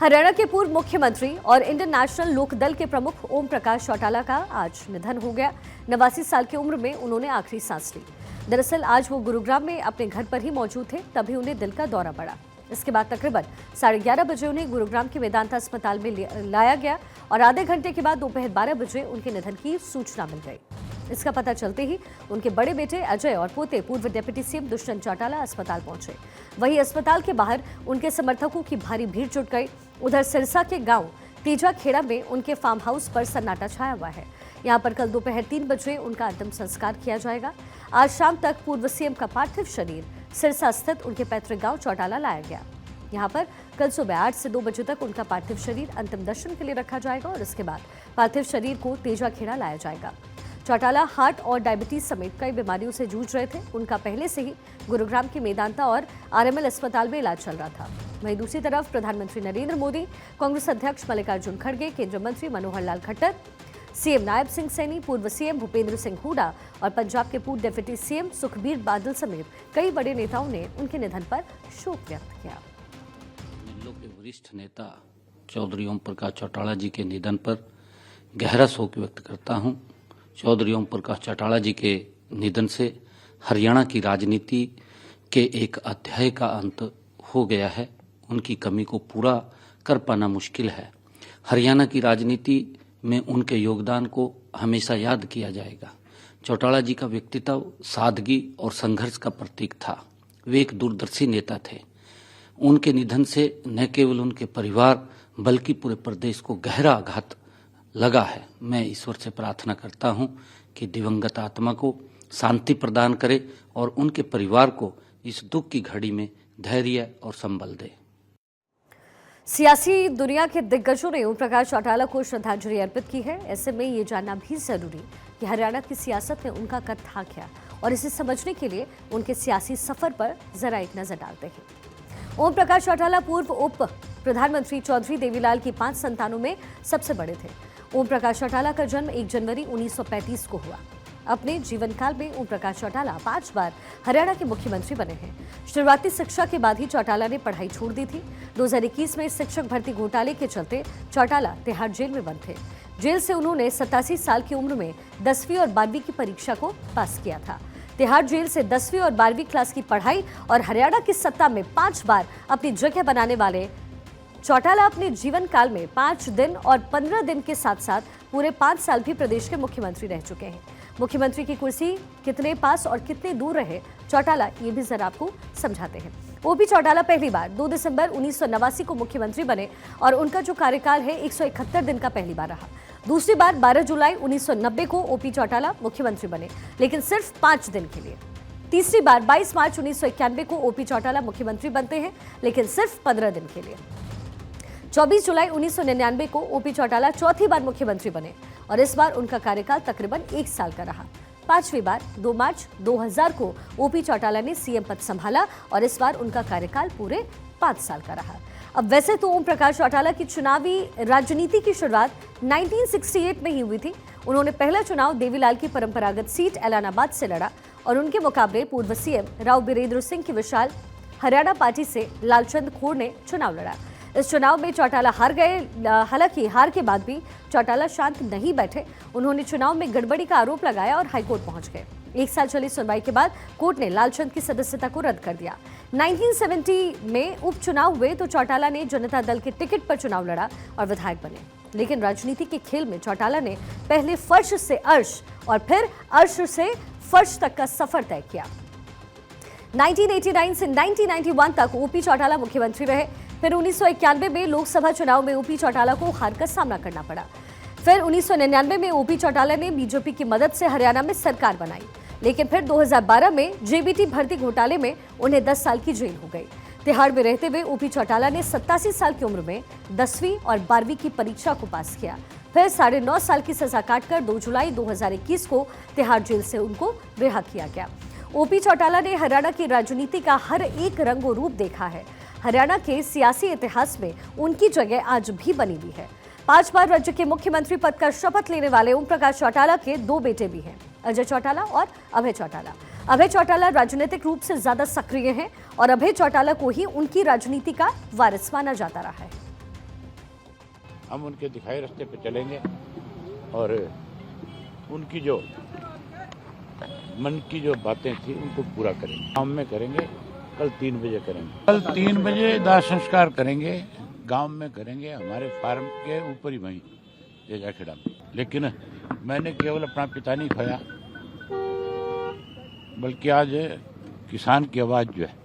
हरियाणा के पूर्व मुख्यमंत्री और इंडियन नेशनल लोकदल के प्रमुख ओम प्रकाश चौटाला का आज निधन हो गया। 89 साल की उम्र में उन्होंने आखिरी सांस ली। दरअसल आज वो गुरुग्राम में अपने घर पर ही मौजूद थे, तभी उन्हें दिल का दौरा पड़ा। इसके बाद तकरीबन 11:30 बजे उन्हें गुरुग्राम के मेदांता अस्पताल में लाया गया और आधे घंटे के बाद दोपहर 12 बजे उनके निधन की सूचना मिल गई। इसका पता चलते ही उनके बड़े बेटे अजय और पोते पूर्व डिप्टी सीएम दुष्यंत चौटाला अस्पताल पहुंचे। वहीं अस्पताल के बाहर उनके समर्थकों की भारी भीड़ जुट गई। उधर सिरसा के गांव तीजा खेड़ा में उनके फार्म हाउस पर सन्नाटा छाया हुआ है। यहां पर कल दोपहर 3 बजे उनका अंतिम संस्कार किया जाएगा। आज शाम तक पूर्व सीएम का पार्थिव शरीर सिरसा स्थित उनके पैतृक गांव चौटाला लाया गया। यहाँ पर कल सुबह 8 से 2 बजे तक उनका पार्थिव शरीर अंतिम दर्शन के लिए रखा जाएगा और इसके बाद पार्थिव शरीर को तेजा खेड़ा लाया जाएगा। चौटाला हार्ट और डायबिटीज समेत कई बीमारियों से जूझ रहे थे। उनका पहले से ही गुरुग्राम के मेदांता और आरएमएल अस्पताल में इलाज चल रहा था। वहीं दूसरी तरफ प्रधानमंत्री नरेंद्र मोदी, कांग्रेस अध्यक्ष मल्लिकार्जुन खड़गे, केंद्रीय मंत्री मनोहर लाल खट्टर, सीएम नायब सिंह सैनी, पूर्व सीएम भूपेंद्र सिंह हुड्डा और पंजाब के पूर्व डिप्टी सीएम सुखबीर बादल समेत कई बड़े नेताओं ने उनके निधन पर शोक व्यक्त किया। के वरिष्ठ नेता चौधरी ओम प्रकाश चौटाला जी के निधन पर गहरा शोक व्यक्त करता हूं। चौधरी ओम प्रकाश चौटाला जी के निधन से हरियाणा की राजनीति के एक अध्याय का अंत हो गया है। उनकी कमी को पूरा कर पाना मुश्किल है। हरियाणा की राजनीति में उनके योगदान को हमेशा याद किया जाएगा। चौटाला जी का व्यक्तित्व सादगी और संघर्ष का प्रतीक था। वे एक दूरदर्शी नेता थे। उनके निधन से न केवल उनके परिवार बल्कि पूरे प्रदेश को गहरा आघात लगा है। मैं ईश्वर से प्रार्थना करता हूं कि दिवंगत आत्मा को शांति प्रदान करे और उनके परिवार को इस दुख की घड़ी में धैर्य और संबल दे। सियासी दुनिया के दिग्गजों ने ओम प्रकाश चौटाला को श्रद्धांजलि अर्पित की है। ऐसे में ये जानना भी जरूरी कि हरियाणा की सियासत में उनका कद था क्या, और इसे समझने के लिए उनके सियासी सफर पर जरा एक नजर डालते हैं। ओम प्रकाश चौटाला पूर्व उप प्रधानमंत्री चौधरी देवीलाल की 5 संतानों में सबसे बड़े थे। ओम प्रकाश चौटाला का जन्म 1 जनवरी 1935 को हुआ। अपने जीवन काल में ओम प्रकाश चौटाला 5 बार हरियाणा के मुख्यमंत्री बने हैं। शुरुआती शिक्षा के बाद ही चौटाला ने पढ़ाई छोड़ दी थी। 2021 में शिक्षक भर्ती घोटाले के चलते चौटाला तिहाड़ जेल में बंद थे। जेल से उन्होंने 87 साल की उम्र में 10वीं और 12वीं की परीक्षा को पास किया था। तिहाड़ जेल से 10वीं और 12वीं क्लास की पढ़ाई और हरियाणा की सत्ता में 5 बार अपनी जगह बनाने वाले चौटाला अपने जीवन काल में 5 दिन और 15 दिन के साथ साथ पूरे 5 साल भी प्रदेश के मुख्यमंत्री रह चुके हैं। मुख्यमंत्री की कुर्सी कितने पास और कितने दूर रहे चौटाला, ये भी जरा आपको समझाते हैं। ओपी चौटाला पहली बार 2 दिसंबर 1989 को मुख्यमंत्री बने और उनका जो कार्यकाल है 171 दिन का पहली बार रहा। दूसरी बार 12 जुलाई 1990 को ओपी चौटाला मुख्यमंत्री बने, लेकिन सिर्फ 5 दिन के लिए। तीसरी बार 22 मार्च 1991 को ओपी चौटाला मुख्यमंत्री बनते हैं, लेकिन सिर्फ 15 दिन के लिए। 24 जुलाई 1999 को ओपी चौटाला चौथी बार मुख्यमंत्री बने और इस बार उनका कार्यकाल तकरीबन 1 साल का रहा। 5वीं बार 2 मार्च 2000 को ओपी चौटाला ने सीएम पद संभाला और इस बार उनका कार्यकाल पूरे 5 साल का रहा। अब वैसे तो ओम प्रकाश चौटाला की चुनावी राजनीति की शुरुआत 1968 में ही हुई थी। उन्होंने पहला चुनाव देवीलाल की परंपरागत सीट एलानाबाद से लड़ा और उनके मुकाबले पूर्व सीएम राव बीरेंद्र सिंह की विशाल हरियाणा पार्टी से लालचंद खोड़ ने चुनाव लड़ा। इस चुनाव में चौटाला हार गए। हालांकि हार के बाद भी चौटाला शांत नहीं बैठे। उन्होंने चुनाव में गड़बड़ी का आरोप लगाया और हाईकोर्ट पहुंच गए। 1 साल चली सुनवाई के बाद कोर्ट ने लालचंद की सदस्यता को रद्द कर दिया। 1970 में उपचुनाव हुए तो चौटाला ने जनता दल के टिकट पर चुनाव लड़ा और विधायक बने, लेकिन राजनीति के खेल में चौटाला ने पहले फर्श से अर्श और फिर अर्श से फर्श तक का सफर तय किया। 1989 से 1991 तक ओपी चौटाला मुख्यमंत्री रहे। फिर 1991 में लोकसभा चुनाव में ओपी चौटाला को हार का सामना करना पड़ा। फिर 1999 में ओपी चौटाला ने बीजेपी की मदद से हरियाणा में सरकार बनाई, लेकिन फिर 2012 में जेबीटी भर्ती घोटाले में उन्हें 10 साल की जेल हो गई। तिहाड़ में रहते हुए ओपी चौटाला ने 87 साल की उम्र में 10वीं और 12वीं की परीक्षा को पास किया। फिर 9.5 साल की सजा काटकर 2 जुलाई 2021 को तिहाड़ जेल से उनको रिहा किया गया। ओपी चौटाला ने हरियाणा की राजनीति का हर एक रंग और रूप देखा है। हरियाणा के सियासी इतिहास में उनकी जगह आज भी बनी हुई है। 5 बार राज्य के मुख्यमंत्री पद का शपथ लेने वाले ओम प्रकाश चौटाला के 2 बेटे भी हैं, अजय चौटाला और अभय चौटाला। अभय चौटाला राजनीतिक रूप से ज्यादा सक्रिय हैं और अभय चौटाला को ही उनकी राजनीति का वारिस माना जाता रहा है। हम उनके दिखाए रास्ते पे चलेंगे और उनकी जो मन की जो बातें थी उनको पूरा करेंगे। गाँव में करेंगे, कल 3 बजे करेंगे। कल 3 बजे दाह संस्कार करेंगे, गांव में करेंगे, हमारे फार्म के ऊपर ही वहीं जेजाखेड़ा में। लेकिन मैंने केवल अपना पिता नहीं खोया, बल्कि आज किसान की आवाज़ जो है